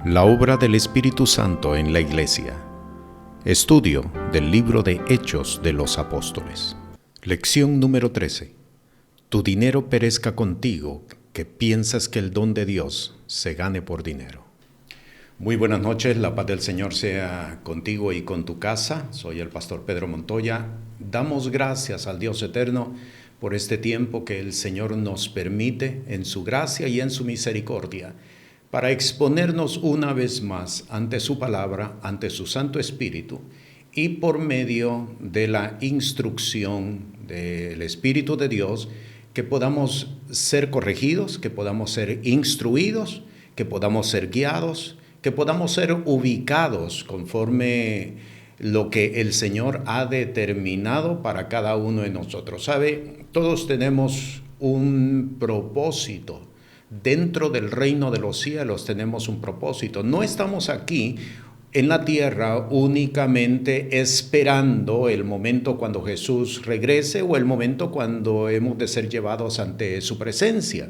La obra del Espíritu Santo en la Iglesia. Estudio del libro de Hechos de los Apóstoles. Lección número 13. Tu dinero perezca contigo, que piensas que el don de Dios se gane por dinero. Muy buenas noches, la paz del Señor sea contigo y con tu casa. Soy el pastor Pedro Montoya. Damos gracias al Dios eterno por este tiempo que el Señor nos permite en su gracia y en su misericordia para exponernos una vez más ante su palabra, ante su Santo Espíritu y por medio de la instrucción del Espíritu de Dios que podamos ser corregidos, que podamos ser instruidos, que podamos ser guiados, que podamos ser ubicados conforme lo que el Señor ha determinado para cada uno de nosotros. ¿Sabe? Todos tenemos un propósito. Dentro del reino de los cielos tenemos un propósito. No estamos aquí en la tierra únicamente esperando el momento cuando Jesús regrese o el momento cuando hemos de ser llevados ante su presencia.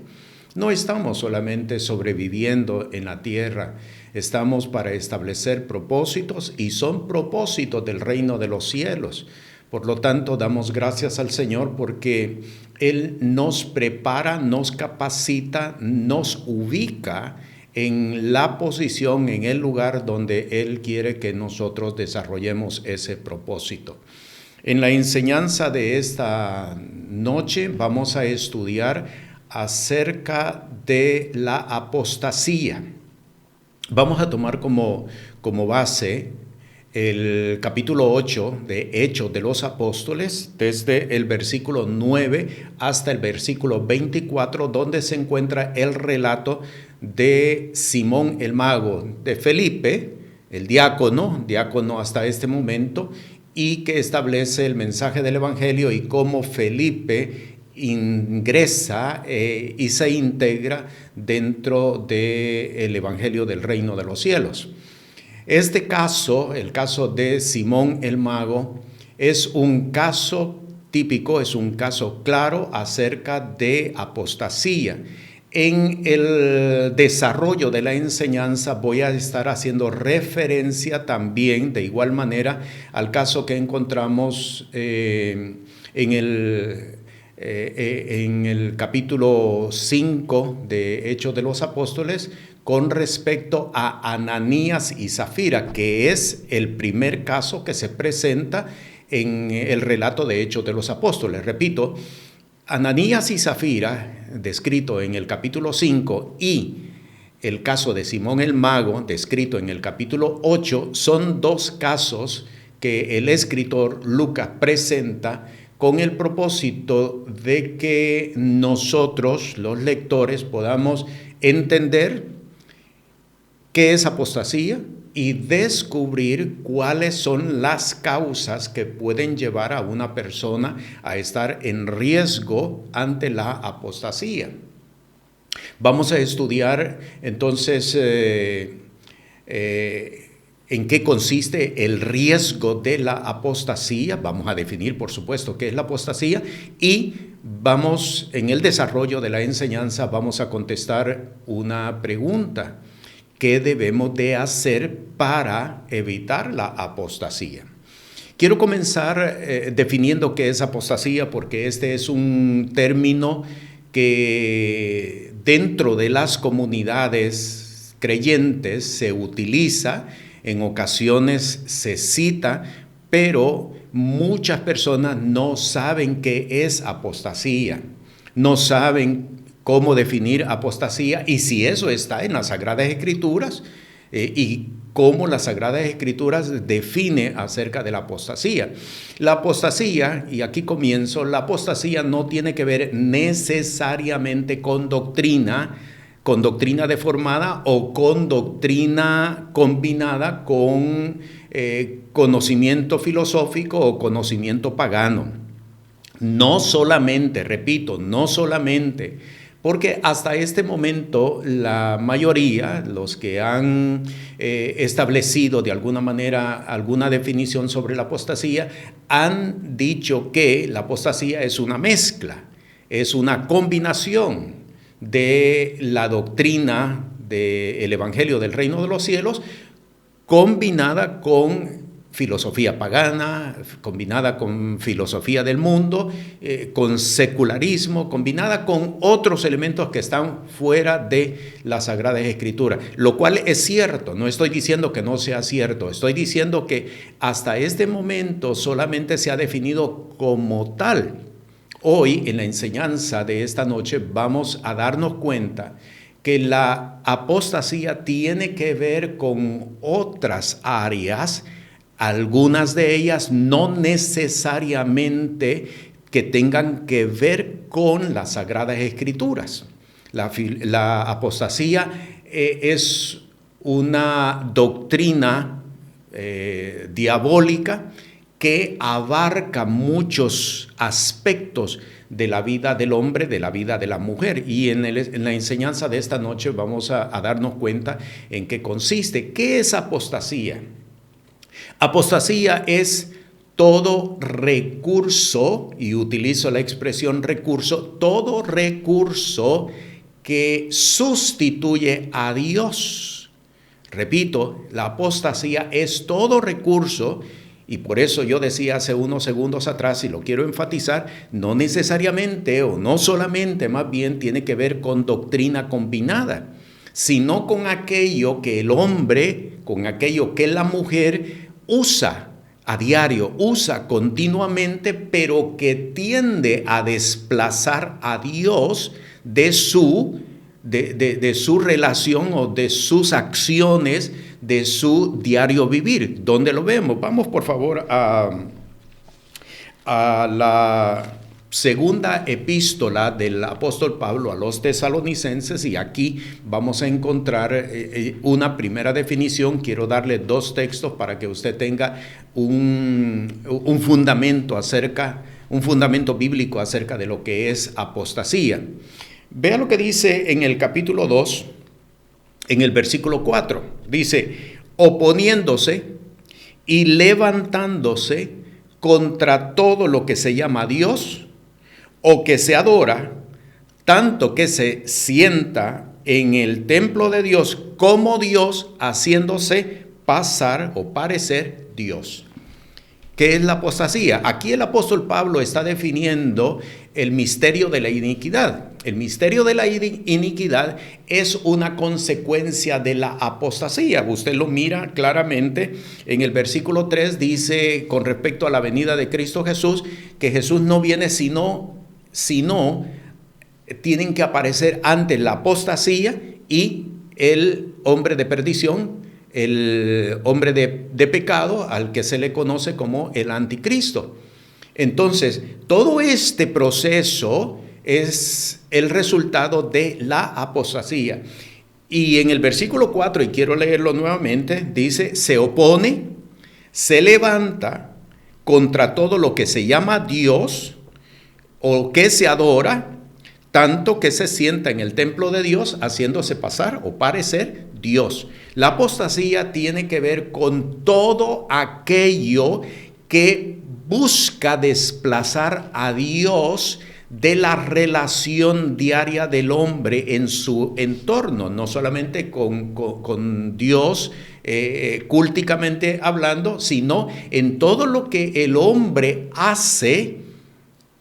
No estamos solamente sobreviviendo en la tierra, estamos para establecer propósitos y son propósitos del reino de los cielos. Por lo tanto, damos gracias al Señor porque Él nos prepara, nos capacita, nos ubica en la posición, en el lugar donde Él quiere que nosotros desarrollemos ese propósito. En la enseñanza de esta noche vamos a estudiar acerca de la apostasía. Vamos a tomar como base el capítulo 8 de Hechos de los Apóstoles, desde el versículo 9 hasta el versículo 24, donde se encuentra el relato de Simón el mago, de Felipe, el diácono hasta este momento, y que establece el mensaje del Evangelio y cómo Felipe ingresa y se integra dentro del Evangelio del Reino de los Cielos. Este caso, el caso de Simón el mago, es un caso típico, es un caso claro acerca de apostasía. En el desarrollo de la enseñanza voy a estar haciendo referencia también, de igual manera, al caso que encontramos en el capítulo 5 de Hechos de los Apóstoles con respecto a Ananías y Zafira, que es el primer caso que se presenta en el relato de Hechos de los Apóstoles. Repito, Ananías y Zafira, descrito en el capítulo 5, y el caso de Simón el mago, descrito en el capítulo 8, son dos casos que el escritor Lucas presenta con el propósito de que nosotros, los lectores, podamos entender qué es apostasía y descubrir cuáles son las causas que pueden llevar a una persona a estar en riesgo ante la apostasía. Vamos a estudiar entonces en qué consiste el riesgo de la apostasía. Vamos a definir, por supuesto, qué es la apostasía y vamos, en el desarrollo de la enseñanza, vamos a contestar una pregunta. ¿Qué debemos de hacer para evitar la apostasía? Quiero comenzar definiendo qué es apostasía porque este es un término que dentro de las comunidades creyentes se utiliza, en ocasiones se cita, pero muchas personas no saben qué es apostasía, no saben cómo definir apostasía y si eso está en las Sagradas Escrituras y cómo las Sagradas Escrituras define acerca de la apostasía. La apostasía, y aquí comienzo, la apostasía no tiene que ver necesariamente con doctrina deformada o con doctrina combinada con conocimiento filosófico o conocimiento pagano. No solamente, repito, no solamente, porque hasta este momento la mayoría, los que han establecido de alguna manera alguna definición sobre la apostasía, han dicho que la apostasía es una mezcla, es una combinación de la doctrina del Evangelio del Reino de los Cielos, combinada con filosofía pagana, combinada con filosofía del mundo, con secularismo, combinada con otros elementos que están fuera de las Sagradas Escrituras, lo cual es cierto. No estoy diciendo que no sea cierto, estoy diciendo que hasta este momento solamente se ha definido como tal. Hoy, en la enseñanza de esta noche, vamos a darnos cuenta que la apostasía tiene que ver con otras áreas, algunas de ellas no necesariamente que tengan que ver con las Sagradas Escrituras. La apostasía es una doctrina diabólica que abarca muchos aspectos de la vida del hombre, de la vida de la mujer. Y en la enseñanza de esta noche vamos a darnos cuenta en qué consiste. ¿Qué es apostasía? Apostasía es todo recurso, y utilizo la expresión recurso, todo recurso que sustituye a Dios. Repito, la apostasía es todo recurso. Y por eso yo decía hace unos segundos atrás, y lo quiero enfatizar, no necesariamente o no solamente, más bien tiene que ver con doctrina combinada, sino con aquello que el hombre, con aquello que la mujer usa a diario, usa continuamente, pero que tiende a desplazar a Dios de su relación o de sus acciones, de su diario vivir. ¿Dónde lo vemos? Vamos por favor a la segunda epístola del apóstol Pablo a los tesalonicenses, y aquí vamos a encontrar una primera definición. Quiero darle dos textos para que usted tenga un fundamento bíblico acerca de lo que es apostasía. Vea lo que dice en el capítulo 2, en el versículo 4. Dice: oponiéndose y levantándose contra todo lo que se llama Dios o que se adora, tanto que se sienta en el templo de Dios como Dios, haciéndose pasar o parecer Dios. ¿Qué es la apostasía? Aquí el apóstol Pablo está definiendo el misterio de la iniquidad. El misterio de la iniquidad es una consecuencia de la apostasía. Usted lo mira claramente en el versículo 3, dice con respecto a la venida de Cristo Jesús, que Jesús no viene sino tienen que aparecer antes la apostasía y el hombre de perdición, el hombre de pecado, al que se le conoce como el anticristo. Entonces, todo este proceso es el resultado de la apostasía. Y en el versículo 4, y quiero leerlo nuevamente, dice: se opone, se levanta contra todo lo que se llama Dios o que se adora, tanto que se sienta en el templo de Dios, haciéndose pasar o parecer Dios. La apostasía tiene que ver con todo aquello que busca desplazar a Dios de la relación diaria del hombre en su entorno, no solamente con Dios cúlticamente hablando, sino en todo lo que el hombre hace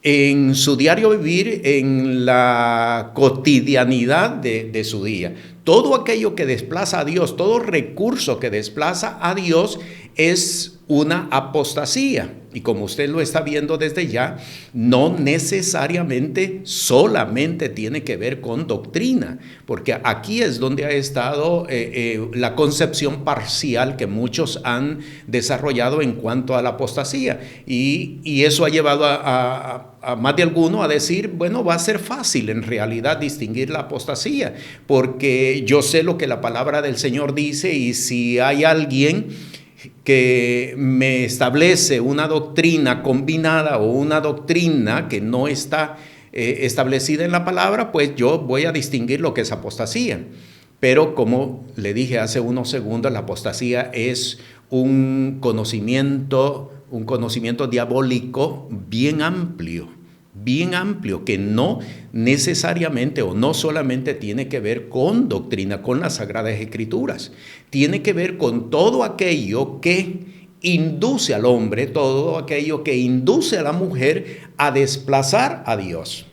en su diario vivir, en la cotidianidad de su día. Todo aquello que desplaza a Dios, todo recurso que desplaza a Dios es una apostasía. Y como usted lo está viendo desde ya, no necesariamente solamente tiene que ver con doctrina, porque aquí es donde ha estado la concepción parcial que muchos han desarrollado en cuanto a la apostasía. Y eso ha llevado a más de alguno a decir, bueno, va a ser fácil en realidad distinguir la apostasía, porque yo sé lo que la palabra del Señor dice, y si hay alguien que me establece una doctrina combinada o una doctrina que no está establecida en la palabra, pues yo voy a distinguir lo que es apostasía. Pero como le dije hace unos segundos, la apostasía es un conocimiento diabólico bien amplio, bien amplio que no necesariamente o no solamente tiene que ver con doctrina, con las Sagradas Escrituras. Tiene que ver con todo aquello que induce al hombre, todo aquello que induce a la mujer a desplazar a Dios.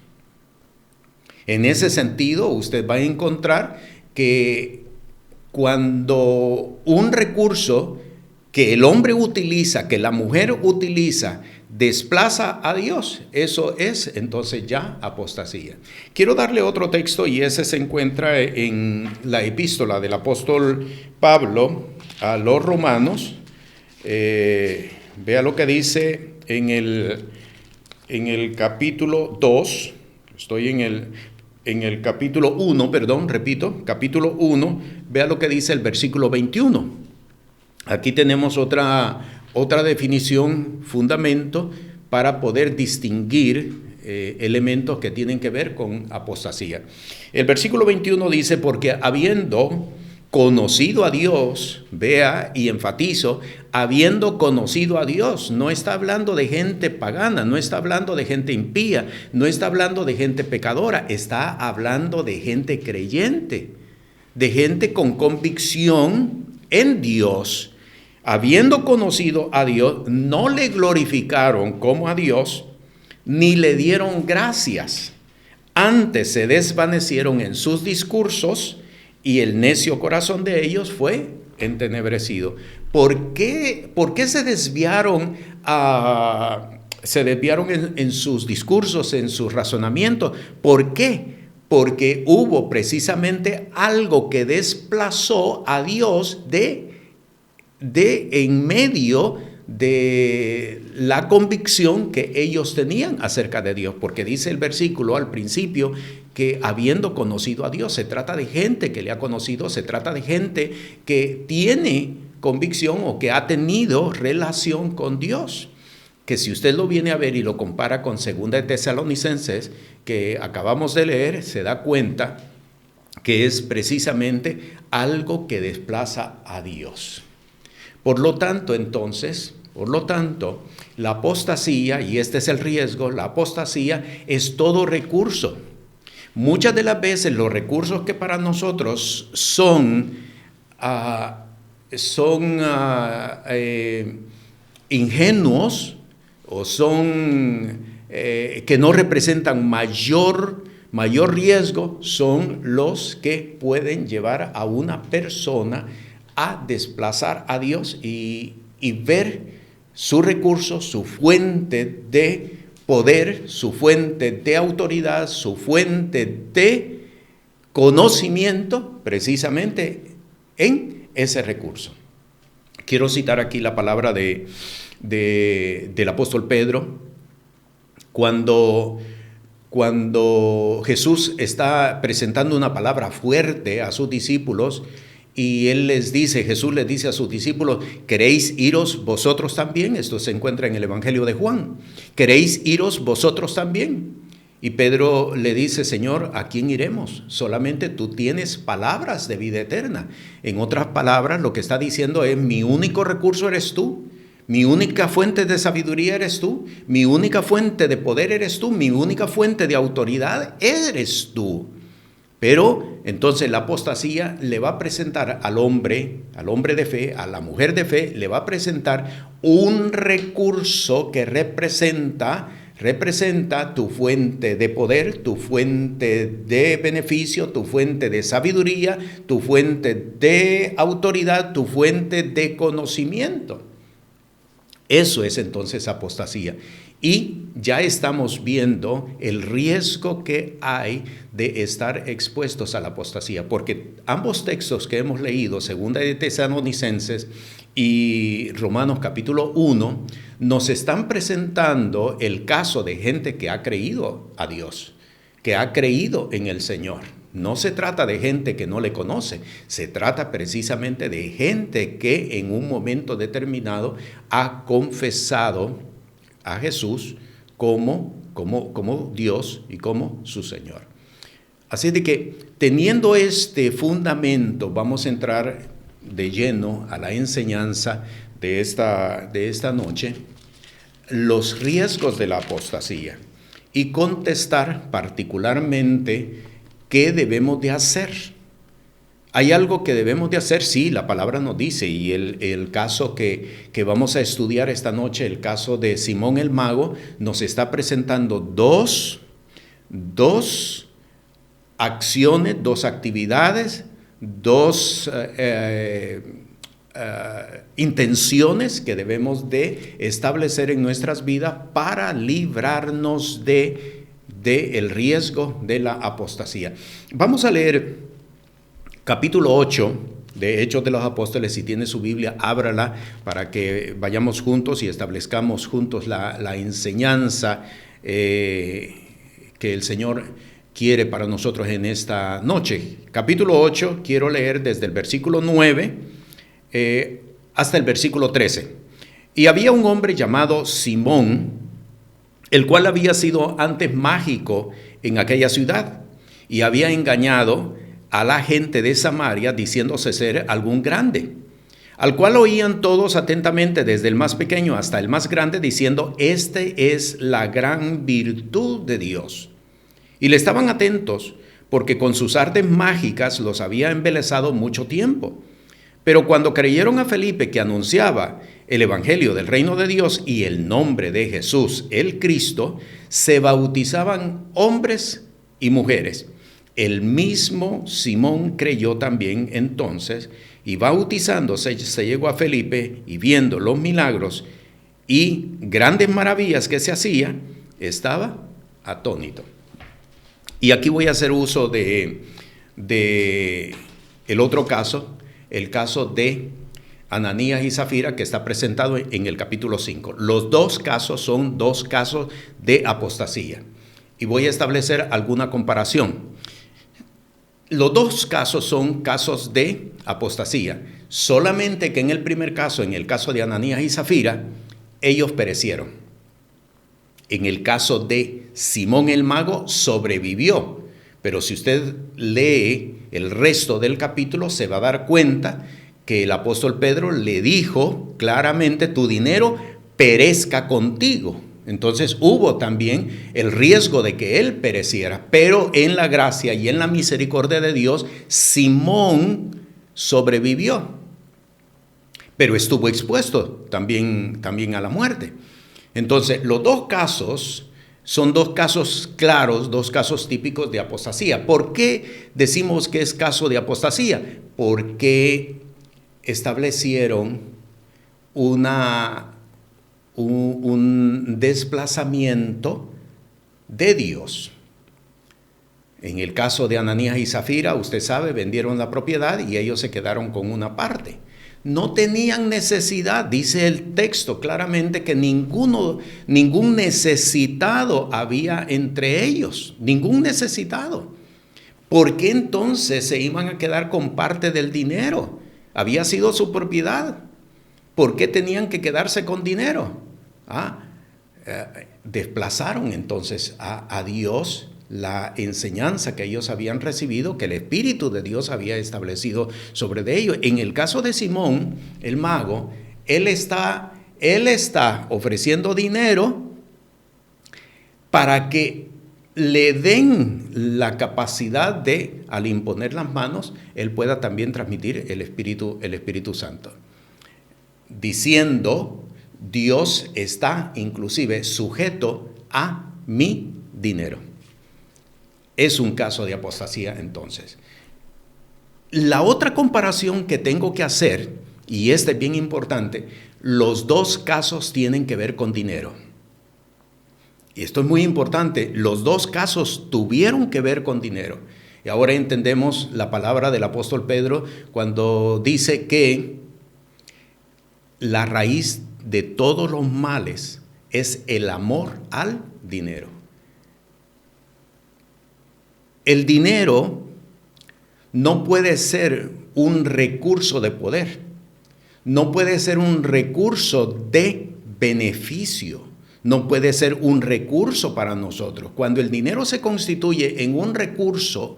En ese sentido, usted va a encontrar que cuando un recurso que el hombre utiliza, que la mujer utiliza, desplaza a Dios, eso es entonces ya apostasía. Quiero darle otro texto y ese se encuentra en la epístola del apóstol Pablo a los romanos. Vea lo que dice en el capítulo 2, estoy en el capítulo 1, capítulo 1, vea lo que dice el versículo 21. Aquí tenemos otra definición, fundamento, para poder distinguir elementos que tienen que ver con apostasía. El versículo 21 dice, porque habiendo conocido a Dios, vea y enfatizo, habiendo conocido a Dios, no está hablando de gente pagana, no está hablando de gente impía, no está hablando de gente pecadora, está hablando de gente creyente, de gente con convicción en Dios. Habiendo conocido a Dios, no le glorificaron como a Dios, ni le dieron gracias. Antes se desvanecieron en sus discursos y el necio corazón de ellos fue entenebrecido. ¿Por qué se desviaron en sus discursos, en sus razonamientos? ¿Por qué? Porque hubo precisamente algo que desplazó a Dios de en medio de la convicción que ellos tenían acerca de Dios, porque dice el versículo al principio que habiendo conocido a Dios, se trata de gente que le ha conocido, se trata de gente que tiene convicción o que ha tenido relación con Dios, que si usted lo viene a ver y lo compara con 2 de Tesalonicenses, que acabamos de leer, se da cuenta que es precisamente algo que desplaza a Dios. Por lo tanto, la apostasía, y este es el riesgo, la apostasía es todo recurso. Muchas de las veces los recursos que para nosotros son ingenuos o son que no representan mayor riesgo, son los que pueden llevar a una persona a desplazar a Dios y ver su recurso, su fuente de poder, su fuente de autoridad, su fuente de conocimiento, precisamente en ese recurso. Quiero citar aquí la palabra del apóstol Pedro, cuando Jesús está presentando una palabra fuerte a sus discípulos. Y Jesús les dice a sus discípulos, ¿queréis iros vosotros también? Esto se encuentra en el Evangelio de Juan. ¿Queréis iros vosotros también? Y Pedro le dice, Señor, ¿a quién iremos? Solamente tú tienes palabras de vida eterna. En otras palabras, lo que está diciendo es, mi único recurso eres tú. Mi única fuente de sabiduría eres tú. Mi única fuente de poder eres tú. Mi única fuente de autoridad eres tú. Pero entonces la apostasía le va a presentar al hombre de fe, a la mujer de fe, le va a presentar un recurso que representa tu fuente de poder, tu fuente de beneficio, tu fuente de sabiduría, tu fuente de autoridad, tu fuente de conocimiento. Eso es entonces apostasía. Y ya estamos viendo el riesgo que hay de estar expuestos a la apostasía, porque ambos textos que hemos leído, 2 de Tesalonicenses y Romanos capítulo 1, nos están presentando el caso de gente que ha creído a Dios, que ha creído en el Señor. No se trata de gente que no le conoce, se trata precisamente de gente que en un momento determinado ha confesado a Jesús como Dios y como su Señor. Así de que, teniendo este fundamento, vamos a entrar de lleno a la enseñanza de esta noche, los riesgos de la apostasía. y contestar particularmente qué debemos de hacer. ¿Hay algo que debemos de hacer? Sí, la palabra nos dice, y el caso que vamos a estudiar esta noche, el caso de Simón el Mago, nos está presentando dos acciones, dos actividades, dos intenciones que debemos de establecer en nuestras vidas para librarnos de el riesgo de la apostasía. Vamos a leer capítulo 8 de Hechos de los Apóstoles. Si tiene su Biblia, ábrala para que vayamos juntos y establezcamos juntos la enseñanza que el Señor quiere para nosotros en esta noche. Capítulo 8, quiero leer desde el versículo 9 hasta el versículo 13. Y había un hombre llamado Simón, el cual había sido antes mágico en aquella ciudad y había engañado a la gente de Samaria diciéndose ser algún grande, al cual oían todos atentamente desde el más pequeño hasta el más grande, diciendo: este es la gran virtud de Dios. Y le estaban atentos porque con sus artes mágicas los había embelesado mucho tiempo. Pero cuando creyeron a Felipe, que anunciaba el evangelio del reino de Dios y el nombre de Jesús, el Cristo, se bautizaban hombres y mujeres. El mismo Simón creyó también entonces, y bautizándose se llegó a Felipe, y viendo los milagros y grandes maravillas que se hacían, estaba atónito. Y aquí voy a hacer uso de el otro caso, el caso de Ananías y Zafira, que está presentado en el capítulo 5. Los dos casos son dos casos de apostasía. Y voy a establecer alguna comparación. Los dos casos son casos de apostasía. Solamente que en el primer caso, en el caso de Ananías y Zafira, ellos perecieron. En el caso de Simón el Mago, sobrevivió. Pero si usted lee el resto del capítulo, se va a dar cuenta que el apóstol Pedro le dijo claramente: tu dinero perezca contigo. Entonces hubo también el riesgo de que él pereciera, pero en la gracia y en la misericordia de Dios, Simón sobrevivió, pero estuvo expuesto también a la muerte. Entonces, los dos casos son dos casos claros, dos casos típicos de apostasía. ¿Por qué decimos que es caso de apostasía? Porque establecieron un desplazamiento de Dios. En el caso de Ananías y Zafira, usted sabe, vendieron la propiedad y ellos se quedaron con una parte. No tenían necesidad, dice el texto claramente, que ningún necesitado había entre ellos, ningún necesitado. ¿Por qué entonces se iban a quedar con parte del dinero? Había sido su propiedad. ¿Por qué tenían que quedarse con dinero? Desplazaron entonces a Dios la enseñanza que ellos habían recibido, que el Espíritu de Dios había establecido sobre de ellos. En el caso de Simón, el mago, él está ofreciendo dinero para que le den la capacidad de, al imponer las manos, él pueda también transmitir el Espíritu Santo. Diciendo: Dios está inclusive sujeto a mi dinero. Es un caso de apostasía entonces. La otra comparación que tengo que hacer, y esta es bien importante, los dos casos tienen que ver con dinero. Y esto es muy importante, los dos casos tuvieron que ver con dinero. Y ahora entendemos la palabra del apóstol Pedro cuando dice que la raíz de todos los males es el amor al dinero. El dinero no puede ser un recurso de poder, no puede ser un recurso de beneficio, no puede ser un recurso para nosotros. Cuando el dinero se constituye en un recurso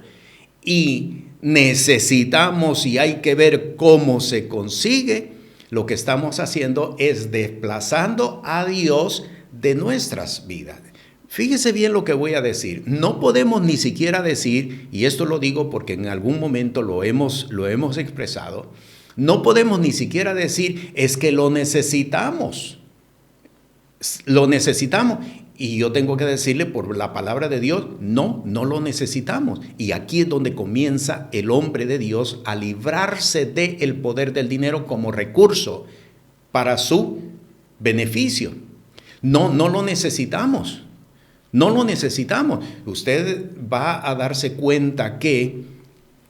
y necesitamos y hay que ver cómo se consigue, lo que estamos haciendo es desplazando a Dios de nuestras vidas. Fíjese bien lo que voy a decir. No podemos ni siquiera decir, y esto lo digo porque en algún momento lo hemos expresado, no podemos ni siquiera decir, es que lo necesitamos. Lo necesitamos. Y yo tengo que decirle por la palabra de Dios, no lo necesitamos. Y aquí es donde comienza el hombre de Dios a librarse del poder del dinero como recurso para su beneficio. No lo necesitamos. No lo necesitamos. Usted va a darse cuenta que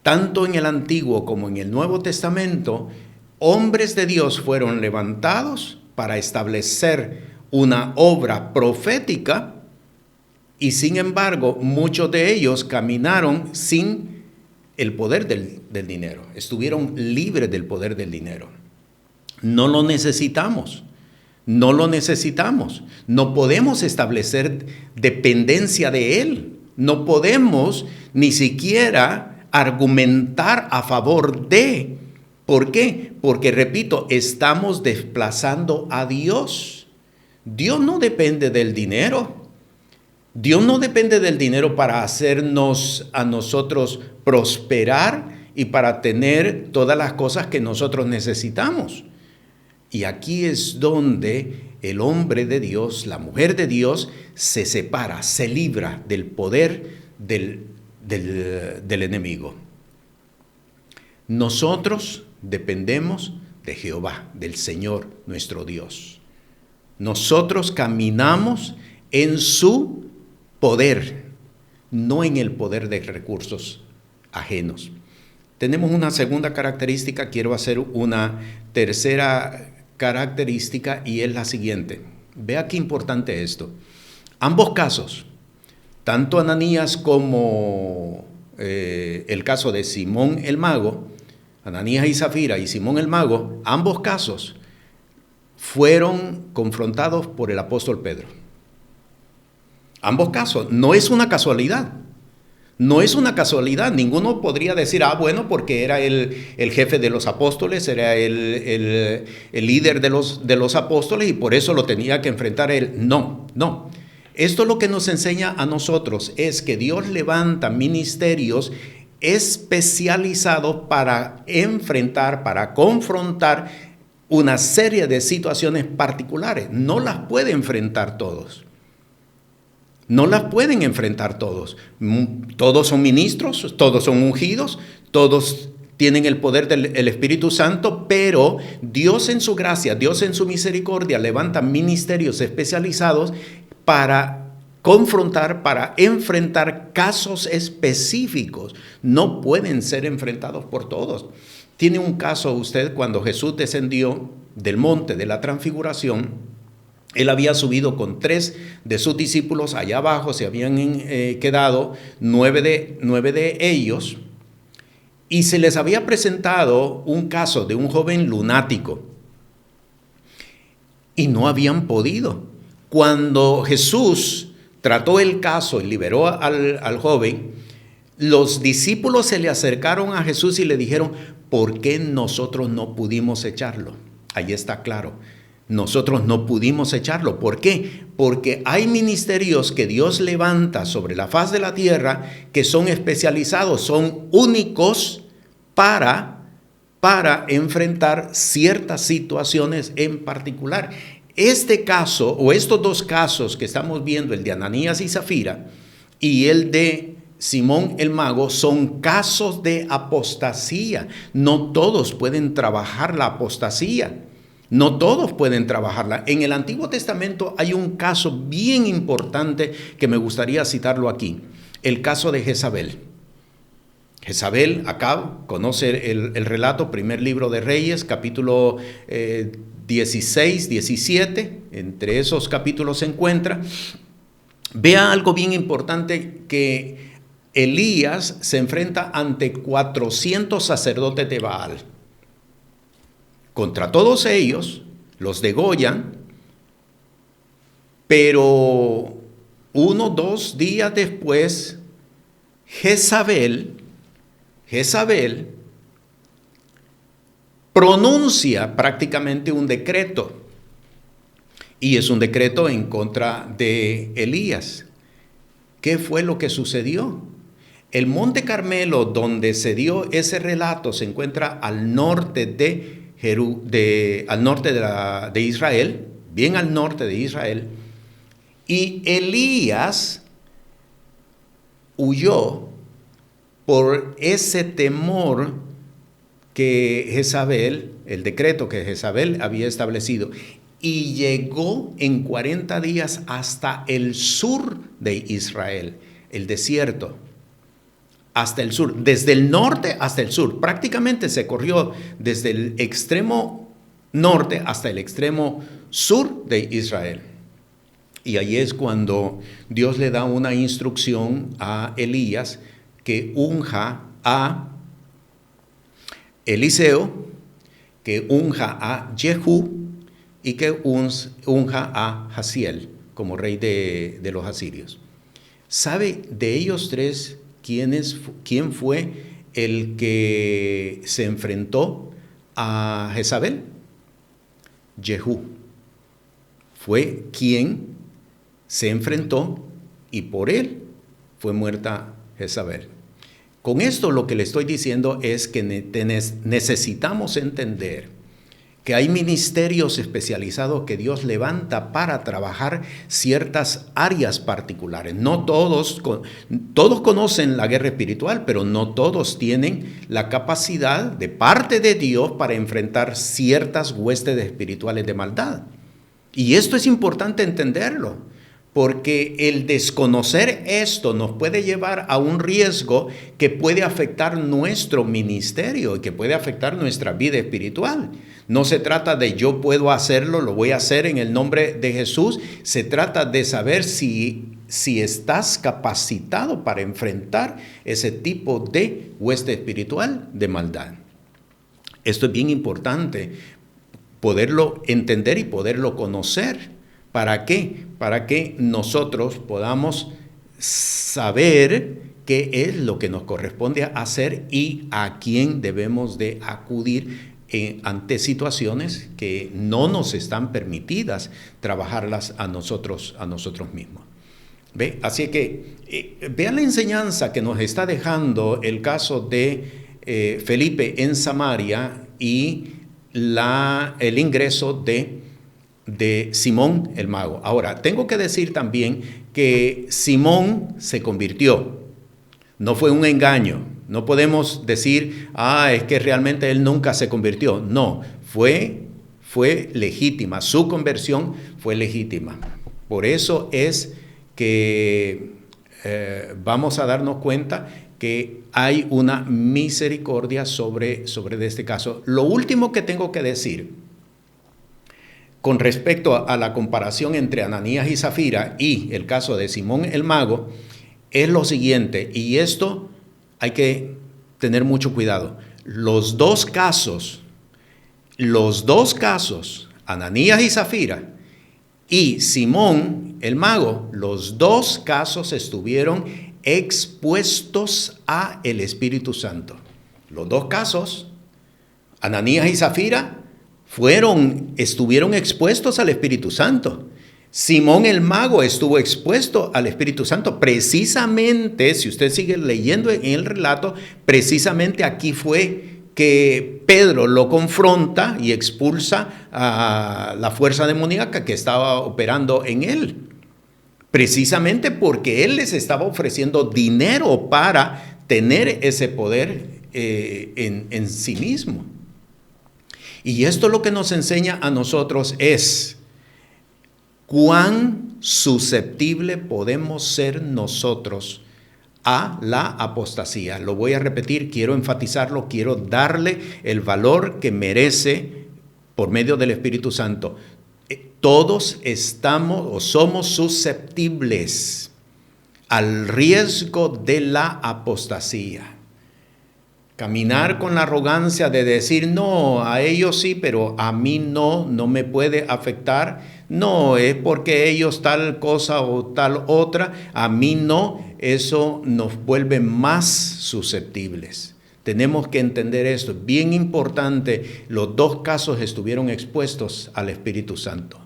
tanto en el Antiguo como en el Nuevo Testamento, hombres de Dios fueron levantados para establecer una obra profética y sin embargo muchos de ellos caminaron sin el poder del dinero. Estuvieron libres del poder del dinero. No lo necesitamos. No lo necesitamos. No podemos establecer dependencia de él. No podemos ni siquiera argumentar a favor de. ¿Por qué? Porque, repito, estamos desplazando a Dios. Dios no depende del dinero. Dios no depende del dinero para hacernos a nosotros prosperar y para tener todas las cosas que nosotros necesitamos. Y aquí es donde el hombre de Dios, la mujer de Dios, se separa, se libra del poder del enemigo. Nosotros dependemos de Jehová, del Señor nuestro Dios. Nosotros caminamos en su poder, no en el poder de recursos ajenos. Tenemos una segunda característica, quiero hacer una tercera característica y es la siguiente. Vea qué importante esto. Ambos casos, tanto Ananías como el caso de Simón el Mago, Ananías y Zafira y Simón el Mago, ambos casos fueron confrontados por el apóstol Pedro. Ambos casos, no es una casualidad. No es una casualidad, ninguno podría decir, bueno, porque era el jefe de los apóstoles, era el líder de los apóstoles y por eso lo tenía que enfrentar él. No. Esto lo que nos enseña a nosotros es que Dios levanta ministerios especializados para enfrentar, para confrontar una serie de situaciones particulares. No las puede enfrentar todos. No las pueden enfrentar todos. Todos son ministros, todos son ungidos, todos tienen el poder del Espíritu Santo, pero Dios en su gracia, Dios en su misericordia levanta ministerios especializados para confrontar, para enfrentar casos específicos. No pueden ser enfrentados por todos. Tiene un caso usted cuando Jesús descendió del monte de la transfiguración. Él había subido con 3 de sus discípulos, allá abajo se habían quedado 9 de ellos, y se les había presentado un caso de un joven lunático, y no habían podido. Cuando Jesús trató el caso y liberó al joven, los discípulos se le acercaron a Jesús y le dijeron, ¿por qué nosotros no pudimos echarlo? Ahí está claro. Nosotros no pudimos echarlo. ¿Por qué? Porque hay ministerios que Dios levanta sobre la faz de la tierra que son especializados, son únicos para enfrentar ciertas situaciones en particular. Este caso o estos dos casos que estamos viendo, el de Ananías y Zafira y el de Simón el Mago, son casos de apostasía. No todos pueden trabajar la apostasía. No todos pueden trabajarla. En el Antiguo Testamento hay un caso bien importante que me gustaría citarlo aquí. El caso de Jezabel. Jezabel, Acab, conoce el relato, primer libro de Reyes, capítulo 16, 17. Entre esos capítulos se encuentra. Vea algo bien importante, que Elías se enfrenta ante 400 sacerdotes de Baal. Contra todos ellos los degollan, pero 1-2 días después, Jezabel pronuncia prácticamente un decreto, y es un decreto en contra de Elías. ¿qué fue lo que sucedió? El Monte Carmelo, donde se dio ese relato, se encuentra al norte de Israel, bien al norte de Israel, y Elías huyó por ese temor que Jezabel, el decreto que Jezabel había establecido, y llegó en 40 días hasta el sur de Israel, el desierto, hasta el sur, desde el norte hasta el sur. Prácticamente se corrió desde el extremo norte hasta el extremo sur de Israel. Y ahí es cuando Dios le da una instrucción a Elías que unja a Eliseo, que unja a Jehú y que unja a Jaziel como rey de los asirios. ¿Sabe de ellos tres quién fue el que se enfrentó a Jezabel? Jehú fue quien se enfrentó y por él fue muerta Jezabel. Con esto lo que le estoy diciendo es que necesitamos entender que hay ministerios especializados que Dios levanta para trabajar ciertas áreas particulares. No todos conocen la guerra espiritual, pero no todos tienen la capacidad de parte de Dios para enfrentar ciertas huestes espirituales de maldad. Y esto es importante entenderlo, porque el desconocer esto nos puede llevar a un riesgo que puede afectar nuestro ministerio y que puede afectar nuestra vida espiritual. No se trata de yo puedo hacerlo, lo voy a hacer en el nombre de Jesús. Se trata de saber si estás capacitado para enfrentar ese tipo de hueste espiritual de maldad. Esto es bien importante, poderlo entender y poderlo conocer. ¿Para qué? Para que nosotros podamos saber qué es lo que nos corresponde hacer y a quién debemos de acudir ante situaciones que no nos están permitidas trabajarlas a nosotros mismos. ¿Ve? Así que vean la enseñanza que nos está dejando el caso de Felipe en Samaria y el ingreso de Simón el mago. Ahora, tengo que decir también que Simón se convirtió. No fue un engaño. No podemos decir, es que realmente él nunca se convirtió. No, fue legítima. Su conversión fue legítima. Por eso es que vamos a darnos cuenta que hay una misericordia sobre este caso. Lo último que tengo que decir con respecto a la comparación entre Ananías y Zafira y el caso de Simón el mago, es lo siguiente, y esto hay que tener mucho cuidado. Los dos casos, Ananías y Zafira y Simón el mago, los dos casos estuvieron expuestos a el Espíritu Santo. Los dos casos, Ananías y Zafira, estuvieron expuestos al Espíritu Santo. Simón el mago estuvo expuesto al Espíritu Santo. Precisamente, si usted sigue leyendo en el relato, precisamente aquí fue que Pedro lo confronta y expulsa a la fuerza demoníaca que estaba operando en él. Precisamente porque él les estaba ofreciendo dinero para tener ese poder en sí mismo. Y esto lo que nos enseña a nosotros es cuán susceptible podemos ser nosotros a la apostasía. Lo voy a repetir, quiero enfatizarlo, quiero darle el valor que merece por medio del Espíritu Santo. Todos estamos o somos susceptibles al riesgo de la apostasía. Caminar con la arrogancia de decir, no, a ellos sí, pero a mí no me puede afectar. No, es porque ellos tal cosa o tal otra, a mí no. Eso nos vuelve más susceptibles. Tenemos que entender esto. Bien importante, los dos casos estuvieron expuestos al Espíritu Santo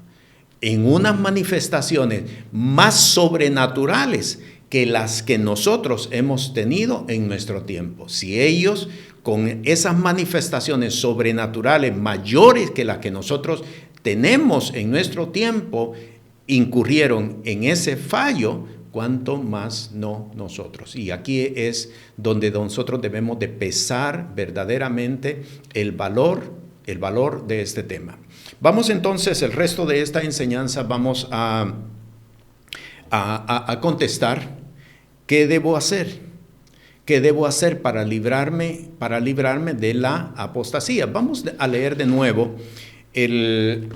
en unas manifestaciones más sobrenaturales que las que nosotros hemos tenido en nuestro tiempo. Si ellos, con esas manifestaciones sobrenaturales mayores que las que nosotros tenemos en nuestro tiempo, incurrieron en ese fallo, cuánto más no nosotros. Y aquí es donde nosotros debemos de pesar verdaderamente el valor de este tema. Vamos entonces, el resto de esta enseñanza, vamos a contestar qué debo hacer. ¿Qué debo hacer para librarme de la apostasía? Vamos a leer de nuevo el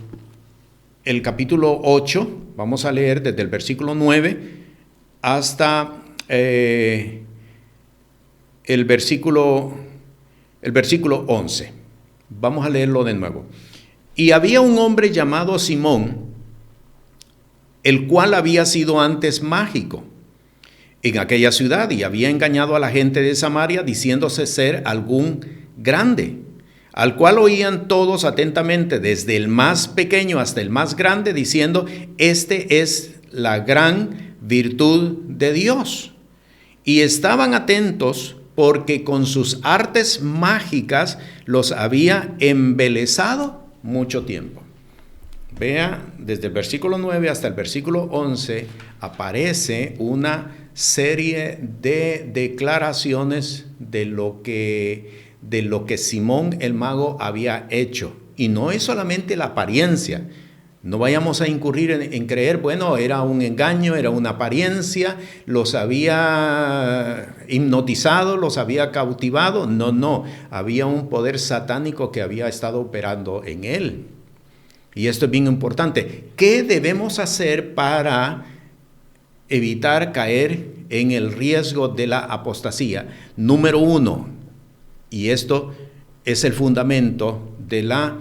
capítulo 8, vamos a leer desde el versículo 9 hasta el versículo 11. Vamos a leerlo de nuevo. Y había un hombre llamado Simón, el cual había sido antes mágico en aquella ciudad y había engañado a la gente de Samaria diciéndose ser algún grande, al cual oían todos atentamente, desde el más pequeño hasta el más grande, diciendo: este es la gran virtud de Dios. Y estaban atentos porque con sus artes mágicas los había embelesado mucho tiempo. Vea, desde el versículo 9 hasta el versículo 11 aparece una serie de declaraciones de lo que Simón el mago había hecho. Y no es solamente la apariencia. No vayamos a incurrir en creer, bueno, era un engaño, era una apariencia, los había hipnotizado, los había cautivado. No, había un poder satánico que había estado operando en él. Y esto es bien importante. ¿Qué debemos hacer para evitar caer en el riesgo de la apostasía? Número 1, y esto es el fundamento de la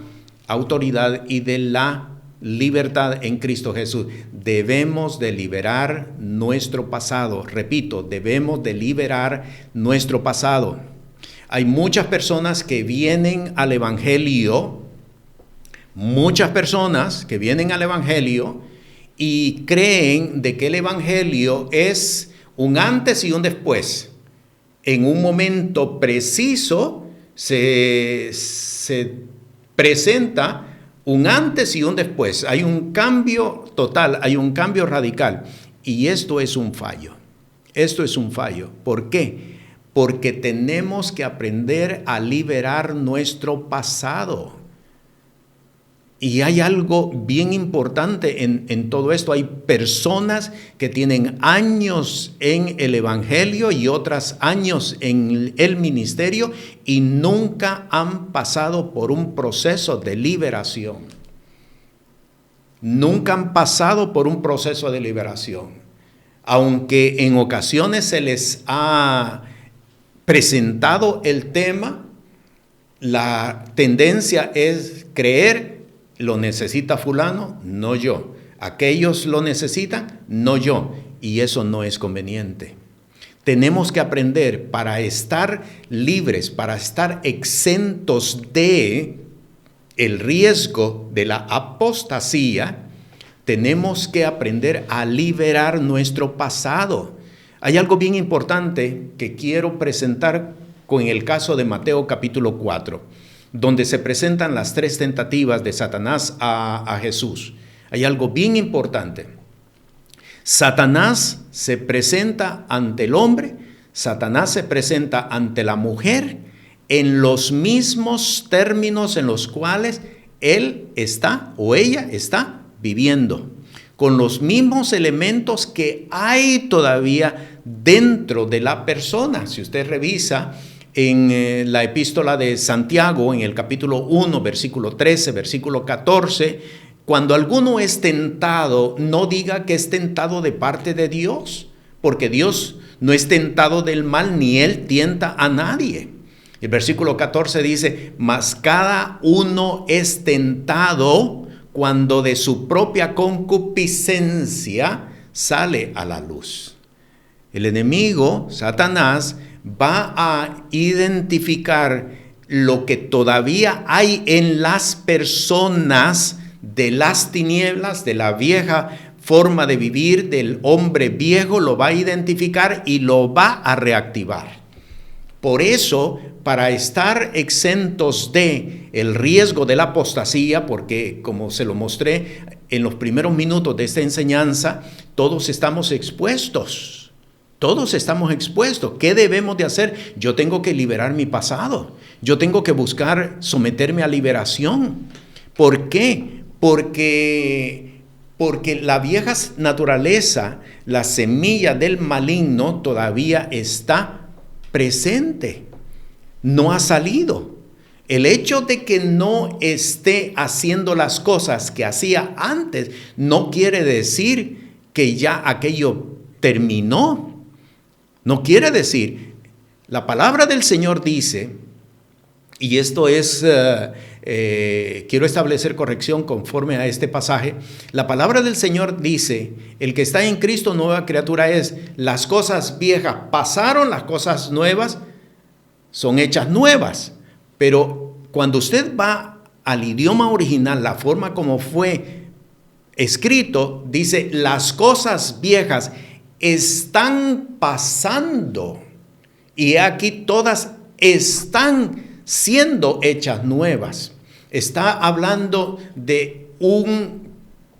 autoridad y de la libertad en Cristo Jesús. Debemos de liberar nuestro pasado. Repito, debemos de liberar nuestro pasado. Hay muchas personas que vienen al Evangelio, y creen de que el Evangelio es un antes y un después. En un momento preciso se presenta un antes y un después. Hay un cambio total, hay un cambio radical. Y esto es un fallo. ¿Por qué? Porque tenemos que aprender a liberar nuestro pasado. Y hay algo bien importante en todo esto. Hay personas que tienen años en el Evangelio y otras años en el ministerio y nunca han pasado por un proceso de liberación. Aunque en ocasiones se les ha presentado el tema, la tendencia es creer: lo necesita fulano, no yo. Aquellos lo necesitan, no yo. Y eso no es conveniente. Tenemos que aprender, para estar libres, para estar exentos de el riesgo de la apostasía, tenemos que aprender a liberar nuestro pasado. Hay algo bien importante que quiero presentar con el caso de Mateo capítulo 4. Donde se presentan las 3 tentativas de Satanás a Jesús. Hay algo bien importante. Satanás se presenta ante el hombre, Satanás se presenta ante la mujer en los mismos términos en los cuales él está o ella está viviendo, con los mismos elementos que hay todavía dentro de la persona. Si usted revisa en la epístola de Santiago, en el capítulo 1, versículo 13, versículo 14, cuando alguno es tentado, no diga que es tentado de parte de Dios, porque Dios no es tentado del mal, ni Él tienta a nadie. El versículo 14 dice: mas cada uno es tentado cuando de su propia concupiscencia sale a la luz. El enemigo, Satanás, va a identificar lo que todavía hay en las personas de las tinieblas, de la vieja forma de vivir del hombre viejo, lo va a identificar y lo va a reactivar. Por eso, para estar exentos de el riesgo de la apostasía, porque como se lo mostré en los primeros minutos de esta enseñanza, todos estamos expuestos. Todos estamos expuestos. ¿Qué debemos de hacer? Yo tengo que liberar mi pasado. Yo tengo que buscar someterme a liberación. ¿Por qué? Porque la vieja naturaleza, la semilla del maligno todavía está presente. No ha salido. El hecho de que no esté haciendo las cosas que hacía antes no quiere decir que ya aquello terminó. No quiere decir. La palabra del Señor dice, y esto es, quiero establecer corrección conforme a este pasaje. La palabra del Señor dice, el que está en Cristo nueva criatura es. Las cosas viejas pasaron, las cosas nuevas son hechas nuevas. Pero cuando usted va al idioma original, la forma como fue escrito, dice, las cosas viejas están pasando y aquí todas están siendo hechas nuevas. Está hablando de un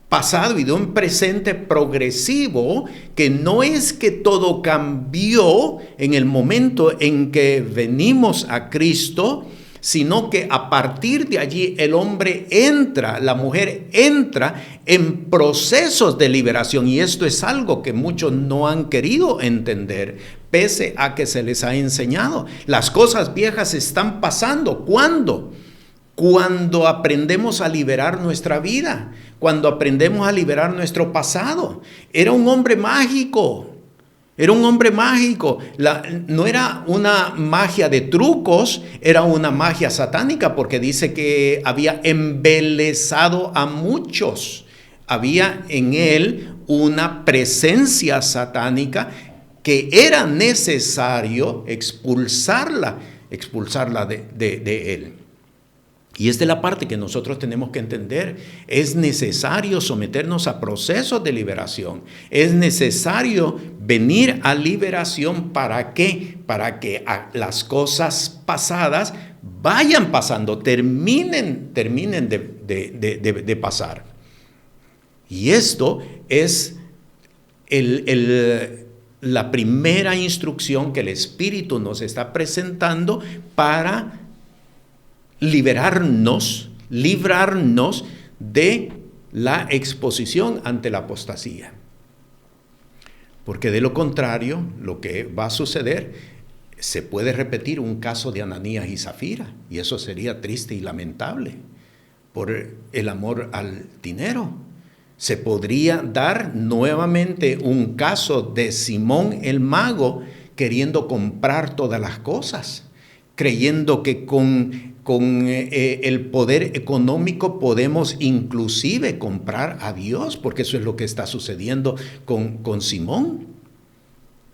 pasado y de un presente progresivo, que no es que todo cambió en el momento en que venimos a Cristo, sino que a partir de allí el hombre entra, la mujer entra en procesos de liberación. Y esto es algo que muchos no han querido entender, pese a que se les ha enseñado. Las cosas viejas están pasando. ¿Cuándo? Cuando aprendemos a liberar nuestra vida, cuando aprendemos a liberar nuestro pasado. Era un hombre mágico. Era un hombre mágico. No era una magia de trucos, era una magia satánica, porque dice que había embelesado a muchos. Había en él una presencia satánica que era necesario expulsarla de él. Y esta es la parte que nosotros tenemos que entender. Es necesario someternos a procesos de liberación. Es necesario venir a liberación. ¿Para qué? Para que las cosas pasadas vayan pasando, terminen de pasar. Y esto es la primera instrucción que el Espíritu nos está presentando para librarnos de la exposición ante la apostasía. Porque de lo contrario, lo que va a suceder, se puede repetir un caso de Ananías y Zafira, y eso sería triste y lamentable por el amor al dinero. Se podría dar nuevamente un caso de Simón el mago queriendo comprar todas las cosas, creyendo que con el poder económico podemos inclusive comprar a Dios, porque eso es lo que está sucediendo con Simón.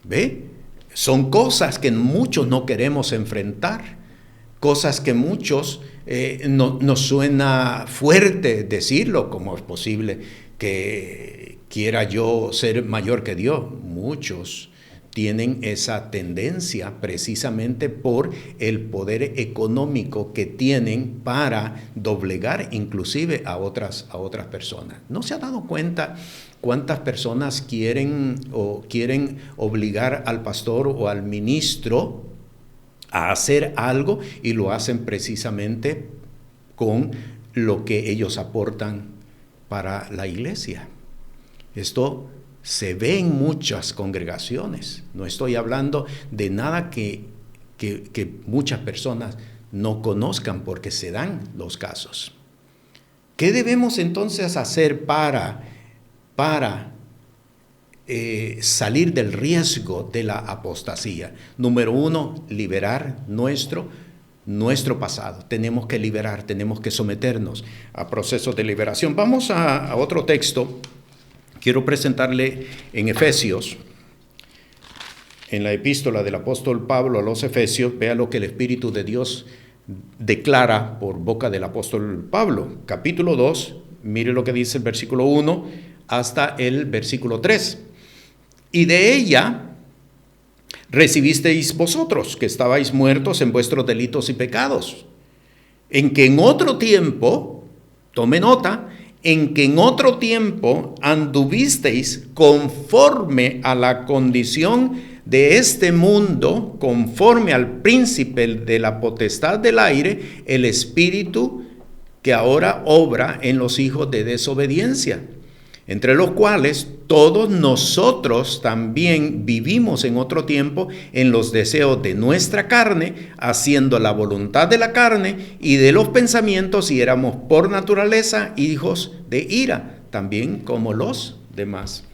¿Ve? Son cosas que muchos no queremos enfrentar, cosas que muchos nos suena fuerte decirlo. ¿Cómo es posible que quiera yo ser mayor que Dios? Muchos tienen esa tendencia precisamente por el poder económico que tienen para doblegar inclusive a otras personas. ¿No se ha dado cuenta cuántas personas quieren obligar al pastor o al ministro a hacer algo, y lo hacen precisamente con lo que ellos aportan para la iglesia? Esto se ve en muchas congregaciones. No estoy hablando de nada que muchas personas no conozcan, porque se dan los casos. ¿Qué debemos entonces hacer para salir del riesgo de la apostasía? Número 1, liberar nuestro pasado. Tenemos que liberar, tenemos que someternos a procesos de liberación. Vamos a otro texto. Quiero presentarle en Efesios, en la epístola del apóstol Pablo a los Efesios. Vea lo que el Espíritu de Dios declara por boca del apóstol Pablo. Capítulo 2, mire lo que dice el versículo 1 hasta el versículo 3. Y de ella recibisteis vosotros, que estabais muertos en vuestros delitos y pecados, en que en otro tiempo, tome nota, en que en otro tiempo anduvisteis conforme a la condición de este mundo, conforme al príncipe de la potestad del aire, el espíritu que ahora obra en los hijos de desobediencia, entre los cuales todos nosotros también vivimos en otro tiempo en los deseos de nuestra carne, haciendo la voluntad de la carne y de los pensamientos, y éramos por naturaleza hijos de ira, también como los demás.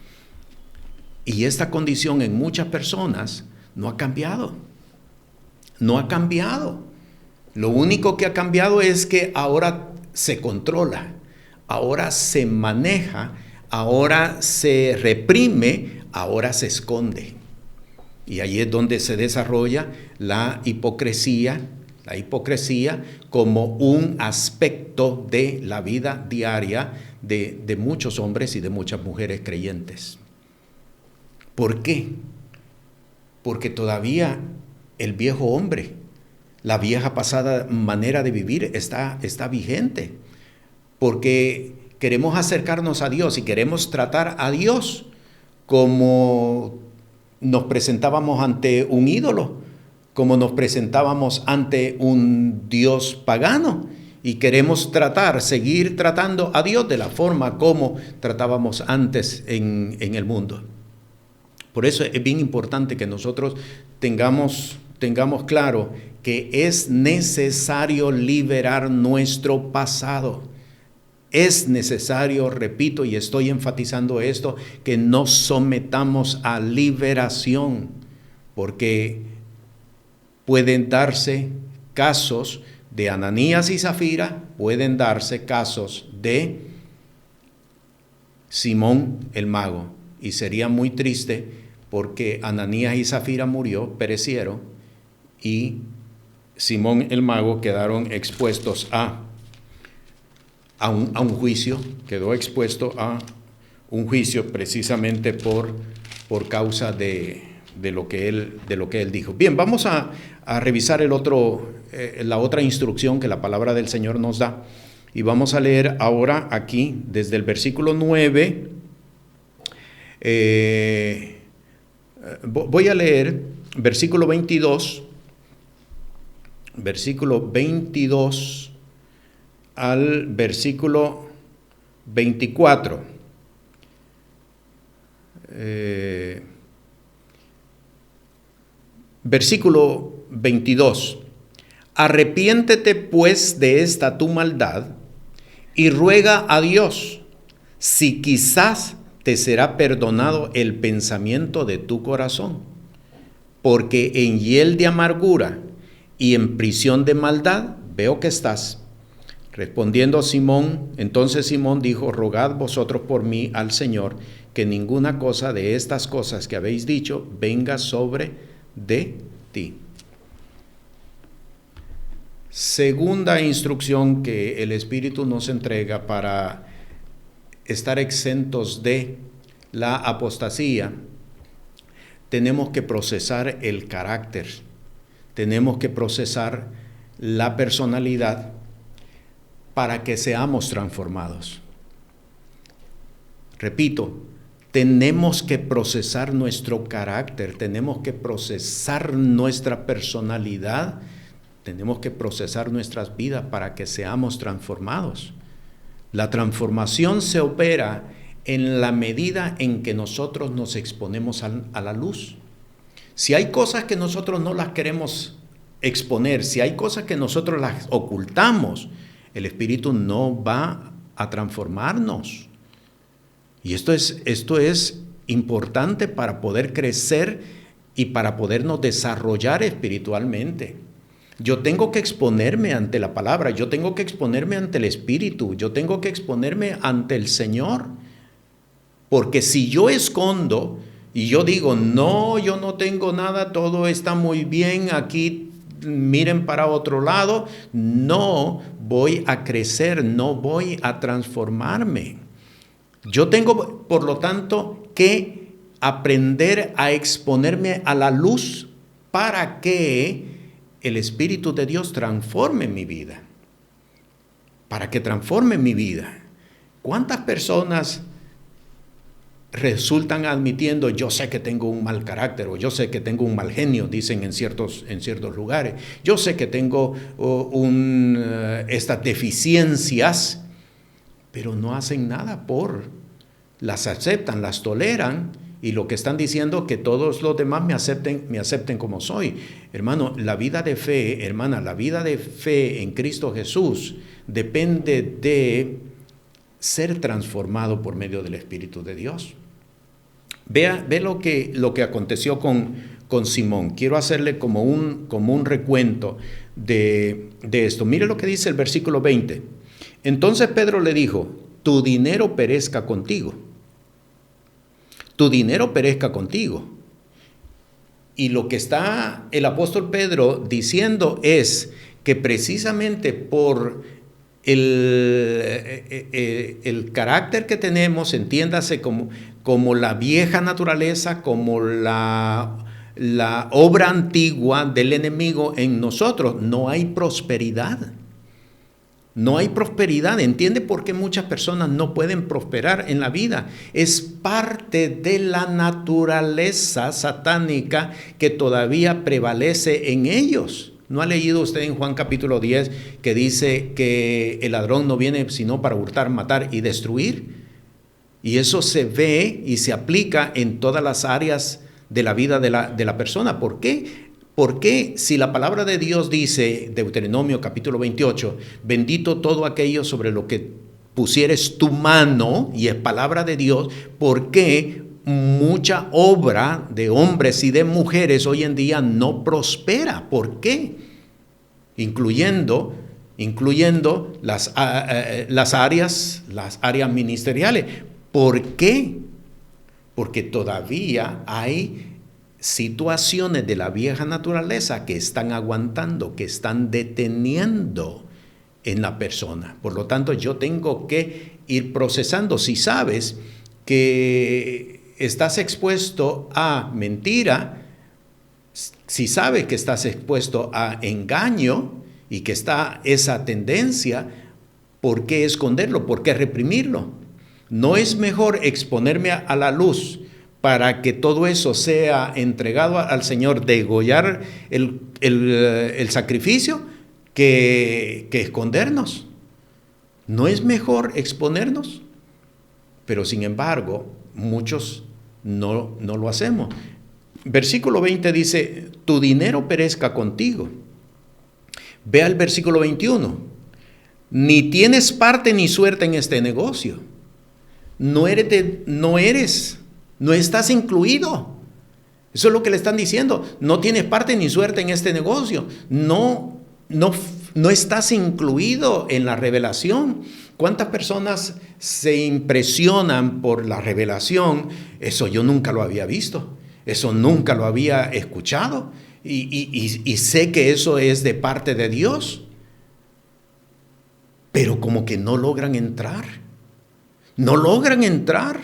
Y esta condición en muchas personas no ha cambiado. No ha cambiado. Lo único que ha cambiado es que ahora se controla, ahora se maneja, ahora se reprime, ahora se esconde. Y ahí es donde se desarrolla la hipocresía como un aspecto de la vida diaria de muchos hombres y de muchas mujeres creyentes. ¿Por qué? Porque todavía el viejo hombre, la vieja pasada manera de vivir está vigente. Porque queremos acercarnos a Dios y queremos tratar a Dios como nos presentábamos ante un ídolo, como nos presentábamos ante un Dios pagano, y queremos seguir tratando a Dios de la forma como tratábamos antes en el mundo. Por eso es bien importante que nosotros tengamos claro que es necesario liberar nuestro pasado. Es necesario, repito, y estoy enfatizando esto, que nos sometamos a liberación, porque pueden darse casos de Ananías y Zafira, pueden darse casos de Simón el mago, y sería muy triste porque Ananías y Zafira perecieron, y Simón el mago quedaron expuestos a un juicio, quedó expuesto a un juicio precisamente por causa de lo que él dijo. Bien, vamos a revisar la otra instrucción que la palabra del Señor nos da, y vamos a leer ahora aquí desde el versículo 9. Voy a leer versículo 22 al versículo 24. Versículo 22. Arrepiéntete pues de esta tu maldad y ruega a Dios, si quizás te será perdonado el pensamiento de tu corazón, porque en hiel de amargura y en prisión de maldad veo que estás. Respondiendo Simón, entonces Simón dijo: rogad vosotros por mí al Señor, que ninguna cosa de estas cosas que habéis dicho venga sobre de ti. Segunda instrucción que el Espíritu nos entrega para estar exentos de la apostasía: tenemos que procesar el carácter, tenemos que procesar la personalidad para que seamos transformados. Repito, tenemos que procesar nuestro carácter, tenemos que procesar nuestra personalidad, tenemos que procesar nuestras vidas para que seamos transformados. La transformación se opera en la medida en que nosotros nos exponemos a la luz. Si hay cosas que nosotros no las queremos exponer, si hay cosas que nosotros las ocultamos, el Espíritu no va a transformarnos. Y esto es importante para poder crecer y para podernos desarrollar espiritualmente. Yo tengo que exponerme ante la palabra, yo tengo que exponerme ante el Espíritu, yo tengo que exponerme ante el Señor. Porque si yo escondo y yo digo: no, yo no tengo nada, todo está muy bien, aquí miren para otro lado, no voy a crecer, no voy a transformarme. Yo tengo, por lo tanto, que aprender a exponerme a la luz para que el Espíritu de Dios transforme mi vida. Para que transforme mi vida. ¿Cuántas personas resultan admitiendo, yo sé que tengo un mal carácter, o yo sé que tengo un mal genio, dicen en ciertos lugares, yo sé que tengo estas deficiencias, pero no hacen nada las aceptan, las toleran, y lo que están diciendo que todos los demás me acepten como soy. Hermano, la vida de fe, hermana, la vida de fe en Cristo Jesús depende de ser transformado por medio del Espíritu de Dios. Ve lo que aconteció con Simón. Quiero hacerle como un recuento de esto. Mire lo que dice el versículo 20. Entonces Pedro le dijo, tu dinero perezca contigo. Tu dinero perezca contigo. Y lo que está el apóstol Pedro diciendo es que precisamente por el carácter que tenemos, entiéndase como la vieja naturaleza, como la obra antigua del enemigo en nosotros, no hay prosperidad. No hay prosperidad. ¿Entiende por qué muchas personas no pueden prosperar en la vida? Es parte de la naturaleza satánica que todavía prevalece en ellos. ¿No ha leído usted en Juan capítulo 10 que dice que el ladrón no viene sino para hurtar, matar y destruir? Y eso se ve y se aplica en todas las áreas de la vida de la persona. ¿Por qué? Porque si la palabra de Dios dice, Deuteronomio capítulo 28, bendito todo aquello sobre lo que pusieres tu mano, y es palabra de Dios, ¿por qué mucha obra de hombres y de mujeres hoy en día no prospera? ¿Por qué? Incluyendo las áreas ministeriales. ¿Por qué? Porque todavía hay situaciones de la vieja naturaleza que están aguantando, que están deteniendo en la persona. Por lo tanto, yo tengo que ir procesando. Si sabes que estás expuesto a mentira, si sabes que estás expuesto a engaño y que está esa tendencia, ¿por qué esconderlo? ¿Por qué reprimirlo? ¿No es mejor exponerme a la luz para que todo eso sea entregado al Señor, degollar el sacrificio, que escondernos? ¿No es mejor exponernos? Pero sin embargo, muchos no lo hacemos. Versículo 20 dice, tu dinero perezca contigo. Vea el versículo 21. Ni tienes parte ni suerte en este negocio. No estás incluido. Eso es lo que le están diciendo. No tienes parte ni suerte en este negocio. No estás incluido en la revelación. ¿Cuántas personas se impresionan por la revelación? Eso yo nunca lo había visto. Eso nunca lo había escuchado. Y sé que eso es de parte de Dios. Pero como que no logran entrar. No logran entrar.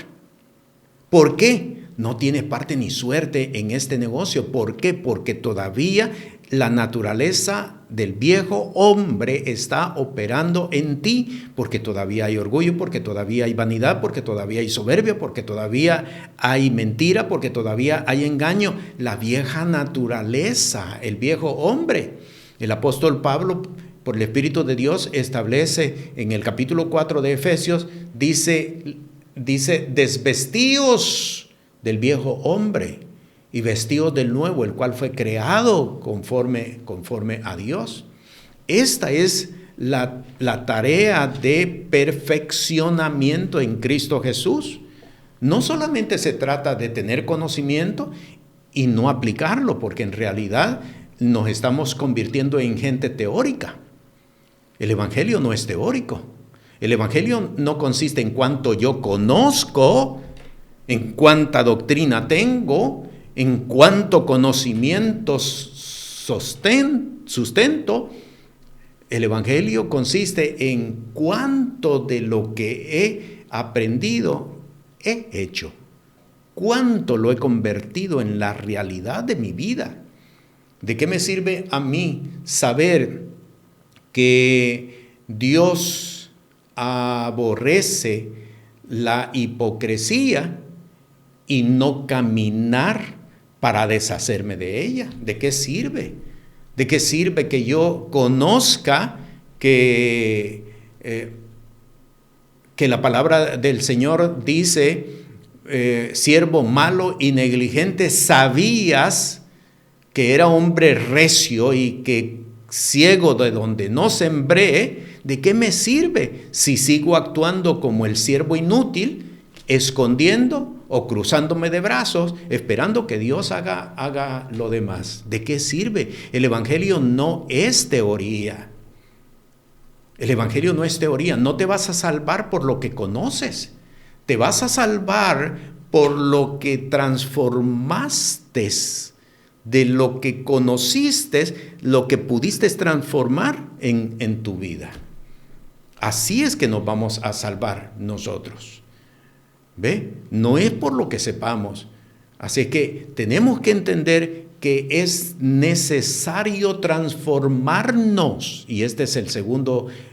¿Por qué? No tienes parte ni suerte en este negocio. ¿Por qué? Porque todavía la naturaleza del viejo hombre está operando en ti, porque todavía hay orgullo, porque todavía hay vanidad, porque todavía hay soberbia, porque todavía hay mentira, porque todavía hay engaño. La vieja naturaleza, el viejo hombre. El apóstol Pablo, por el Espíritu de Dios, establece en el capítulo 4 de Efesios, dice, desvestíos del viejo hombre y vestíos del nuevo, el cual fue creado conforme a Dios. Esta es la tarea de perfeccionamiento en Cristo Jesús. No solamente se trata de tener conocimiento y no aplicarlo, porque en realidad nos estamos convirtiendo en gente teórica. El evangelio no es teórico. El evangelio no consiste en cuánto yo conozco, en cuánta doctrina tengo, en cuánto conocimiento sustento. El evangelio consiste en cuánto de lo que he aprendido, he hecho. ¿Cuánto lo he convertido en la realidad de mi vida? ¿De qué me sirve a mí saber que Dios aborrece la hipocresía y no caminar para deshacerme de ella? ¿De qué sirve? ¿De qué sirve que yo conozca que la palabra del Señor dice, siervo malo y negligente, sabías que era hombre recio y que ciego de donde no sembré? ¿De qué me sirve si sigo actuando como el siervo inútil, escondiendo o cruzándome de brazos, esperando que Dios haga lo demás? ¿De qué sirve? El Evangelio no es teoría. El Evangelio no es teoría. No te vas a salvar por lo que conoces. Te vas a salvar por lo que transformaste, de lo que conociste, lo que pudiste transformar en tu vida. Así es que nos vamos a salvar nosotros. ¿Ve? No es por lo que sepamos. Así que tenemos que entender que es necesario transformarnos. Y esta es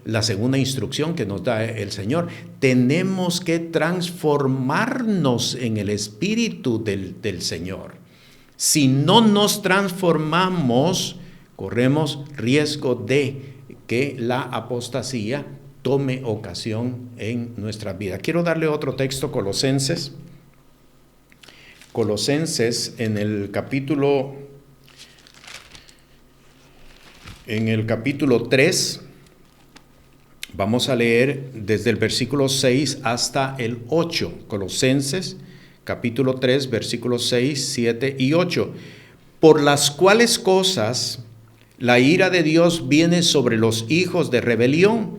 la segunda instrucción que nos da el Señor. Tenemos que transformarnos en el Espíritu del Señor. Si no nos transformamos, corremos riesgo de que la apostasía tome ocasión en nuestra vida. Quiero darle otro texto, Colosenses. Colosenses en el capítulo 3, vamos a leer desde el versículo 6 hasta el 8. Colosenses capítulo 3, versículos 6, 7 y 8. Por las cuales cosas la ira de Dios viene sobre los hijos de rebelión,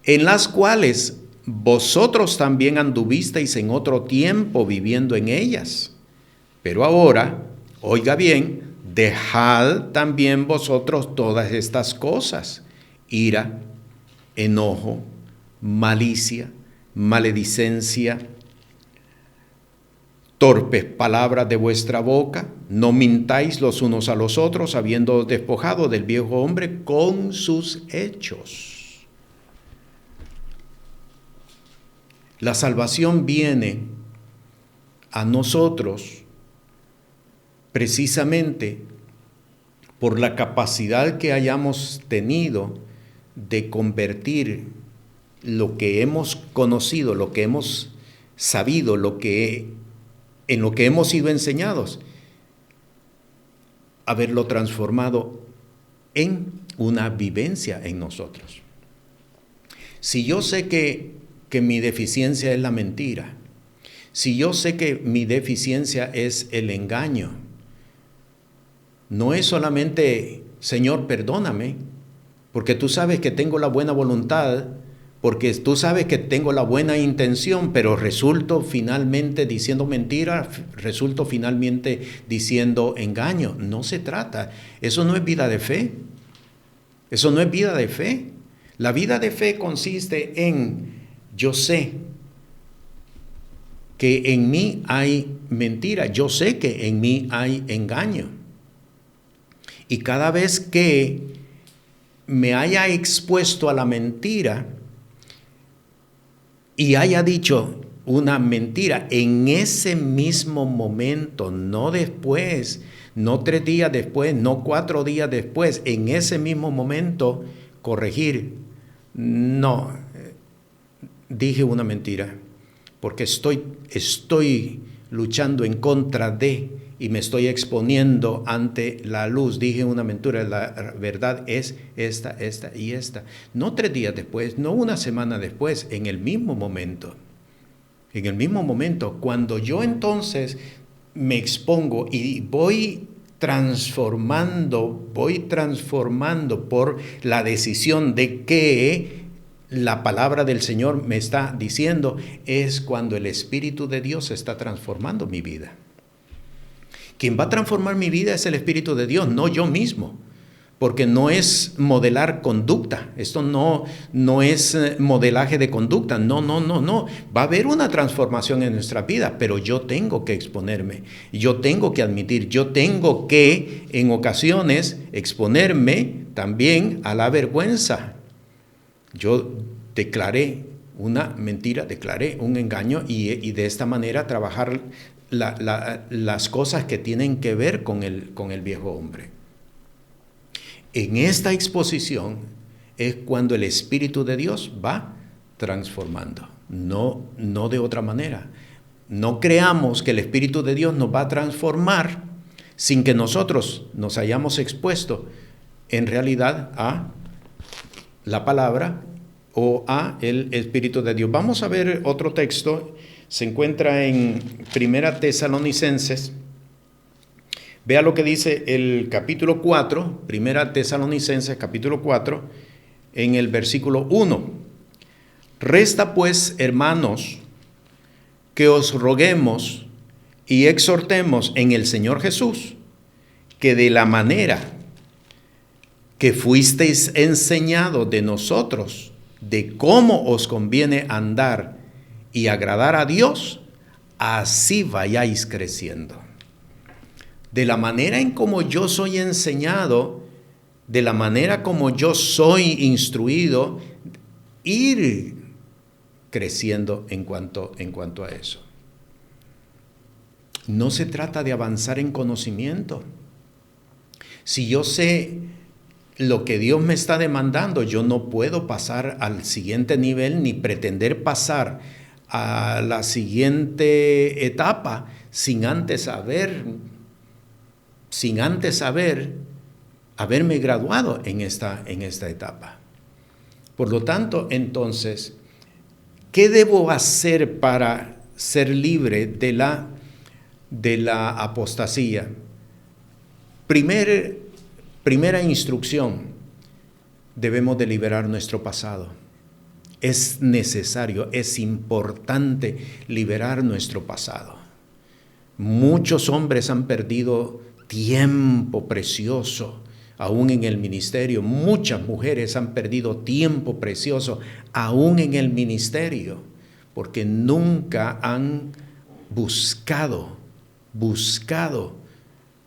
en las cuales vosotros también anduvisteis en otro tiempo viviendo en ellas. Pero ahora, oiga bien, dejad también vosotros todas estas cosas: ira, enojo, malicia, maledicencia, torpes palabras de vuestra boca. No mintáis los unos a los otros, habiendo despojado del viejo hombre con sus hechos. La salvación viene a nosotros precisamente por la capacidad que hayamos tenido de convertir lo que hemos conocido, lo que hemos sabido, en lo que hemos sido enseñados, haberlo transformado en una vivencia en nosotros. Si yo sé que mi deficiencia es la mentira, si yo sé que mi deficiencia es el engaño, no es solamente, Señor, perdóname, porque tú sabes que tengo la buena voluntad, porque tú sabes que tengo la buena intención, pero resulto finalmente diciendo mentira, resulto finalmente diciendo engaño. No se trata. Eso no es vida de fe. Eso no es vida de fe. La vida de fe consiste en: yo sé que en mí hay mentira, yo sé que en mí hay engaño. Y cada vez que me haya expuesto a la mentira y haya dicho una mentira, en ese mismo momento, no después, no 3 días después, no 4 días después, en ese mismo momento, corregir: no, dije una mentira, porque estoy luchando en contra de, y me estoy exponiendo ante la luz. Dije una mentira, la verdad es esta y esta. No 3 días después, no una semana después, en el mismo momento. En el mismo momento, cuando yo entonces me expongo y voy transformando por la decisión de que la palabra del Señor me está diciendo, es cuando el Espíritu de Dios está transformando mi vida. Quien va a transformar mi vida es el Espíritu de Dios, no yo mismo. porque no es modelar conducta, esto no es modelaje de conducta, no. Va a haber una transformación en nuestra vida, pero yo tengo que exponerme, yo tengo que admitir, yo tengo que en ocasiones exponerme también a la vergüenza. Yo declaré una mentira, declaré un engaño y de esta manera trabajar las cosas que tienen que ver con el viejo hombre. En esta exposición es cuando el Espíritu de Dios va transformando, no de otra manera. No creamos que el Espíritu de Dios nos va a transformar sin que nosotros nos hayamos expuesto en realidad a la palabra o a el Espíritu de Dios. Vamos a ver otro texto, se encuentra en Primera Tesalonicenses. Vea lo que dice el capítulo 4, Primera Tesalonicenses, capítulo 4, en el versículo 1. Resta pues, hermanos, que os roguemos y exhortemos en el Señor Jesús, que de la manera que fuisteis enseñados de nosotros, de cómo os conviene andar y agradar a Dios, así vayáis creciendo. De la manera en como yo soy enseñado, de la manera como yo soy instruido, ir creciendo en cuanto a eso. No se trata de avanzar en conocimiento. Si yo sé lo que Dios me está demandando, yo no puedo pasar al siguiente nivel ni pretender pasar a la siguiente etapa sin antes haberme graduado en esta etapa. Por lo tanto, entonces, ¿qué debo hacer para ser libre de la apostasía? Primera instrucción, debemos de liberar nuestro pasado. Es necesario, es importante liberar nuestro pasado. Muchos hombres han perdido tiempo precioso, aún en el ministerio. Muchas mujeres han perdido tiempo precioso, aún en el ministerio, porque nunca han buscado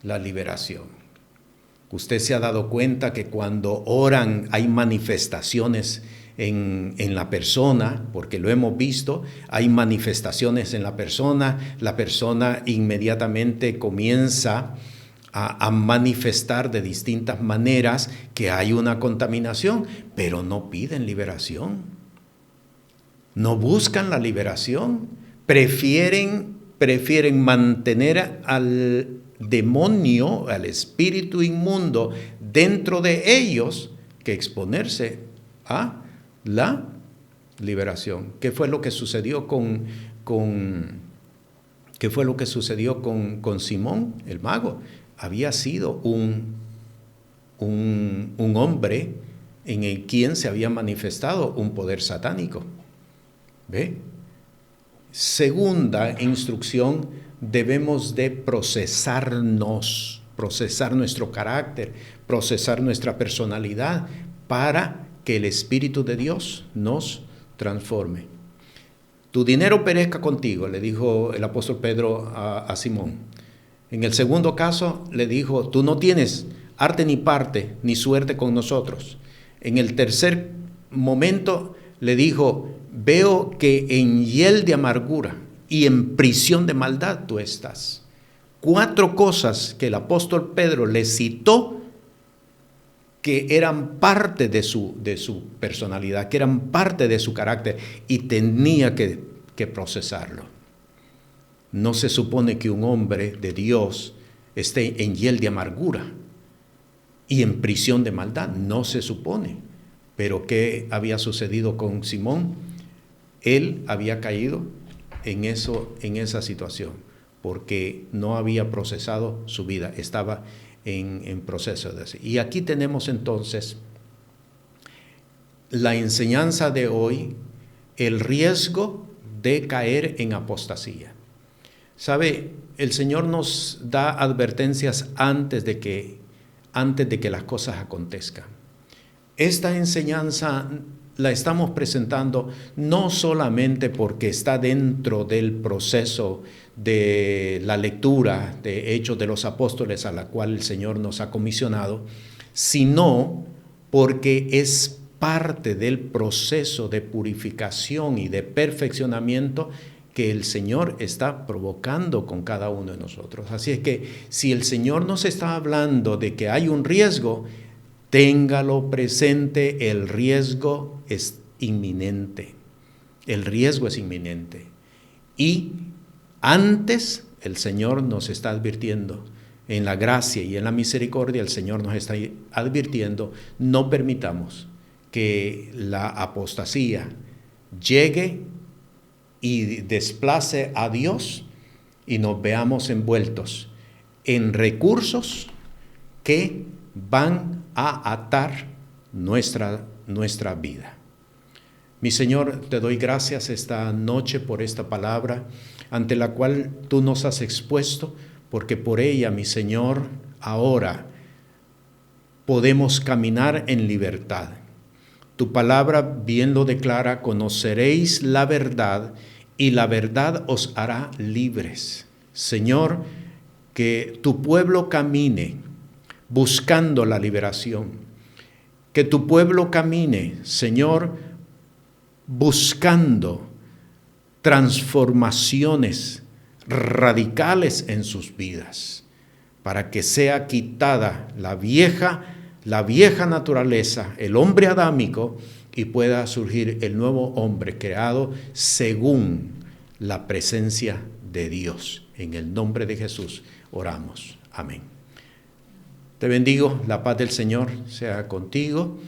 la liberación. Usted se ha dado cuenta que cuando oran hay manifestaciones en la persona, porque lo hemos visto, hay manifestaciones en la persona inmediatamente comienza a manifestar de distintas maneras que hay una contaminación, pero no piden liberación, no buscan la liberación, prefieren mantener al demonio, al espíritu inmundo dentro de ellos que exponerse a la liberación. ¿Qué fue lo que sucedió con Simón el mago? Había sido un hombre en el quien se había manifestado un poder satánico. ¿Ve? Segunda instrucción, debemos de procesar nuestro carácter, procesar nuestra personalidad para que el Espíritu de Dios nos transforme. Tu dinero perezca contigo, le dijo el apóstol Pedro a Simón. En el segundo caso le dijo, tú no tienes arte ni parte ni suerte con nosotros. En el tercer momento le dijo, veo que en hiel de amargura y en prisión de maldad tú estás. 4 cosas que el apóstol Pedro le citó que eran parte de su personalidad, que eran parte de su carácter y tenía que procesarlo. No se supone que un hombre de Dios esté en hiel de amargura y en prisión de maldad, no se supone. Pero ¿qué había sucedido con Simón? Él había caído en esa situación porque no había procesado su vida, estaba en proceso de eso. Y aquí tenemos entonces la enseñanza de hoy, el riesgo de caer en apostasía. ¿Sabe? El Señor nos da advertencias antes de que antes de que las cosas acontezcan. Esta enseñanza la estamos presentando no solamente porque está dentro del proceso de la lectura de Hechos de los Apóstoles a la cual el Señor nos ha comisionado, sino porque es parte del proceso de purificación y de perfeccionamiento que el Señor está provocando con cada uno de nosotros. Así es que si el Señor nos está hablando de que hay un riesgo, téngalo presente, el riesgo es inminente. El riesgo es inminente. Y antes el Señor nos está advirtiendo, en la gracia y en la misericordia el Señor nos está advirtiendo, no permitamos que la apostasía llegue y desplace a Dios y nos veamos envueltos en recursos que van a atar nuestra vida. Mi Señor, te doy gracias esta noche por esta palabra ante la cual tú nos has expuesto, porque por ella, mi Señor, ahora podemos caminar en libertad. Tu palabra bien lo declara: conoceréis la verdad y la verdad os hará libres. Señor, que tu pueblo camine buscando la liberación. Que tu pueblo camine, Señor, buscando transformaciones radicales en sus vidas, para que sea quitada la vieja naturaleza, el hombre adámico, y pueda surgir el nuevo hombre creado según la presencia de Dios. En el nombre de Jesús oramos. Amén. Te bendigo, la paz del Señor sea contigo.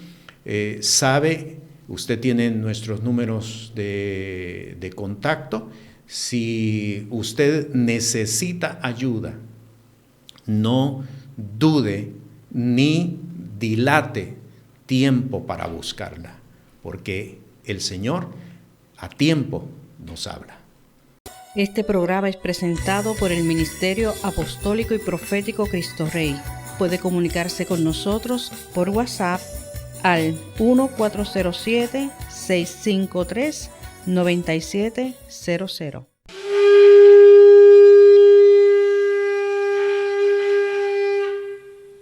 Usted tiene nuestros números de contacto. Si usted necesita ayuda, no dude ni dilate tiempo para buscarla, porque el Señor a tiempo nos habla. Este programa es presentado por el Ministerio Apostólico y Profético Cristo Rey. Puede comunicarse con nosotros por WhatsApp al 1407-653-9700.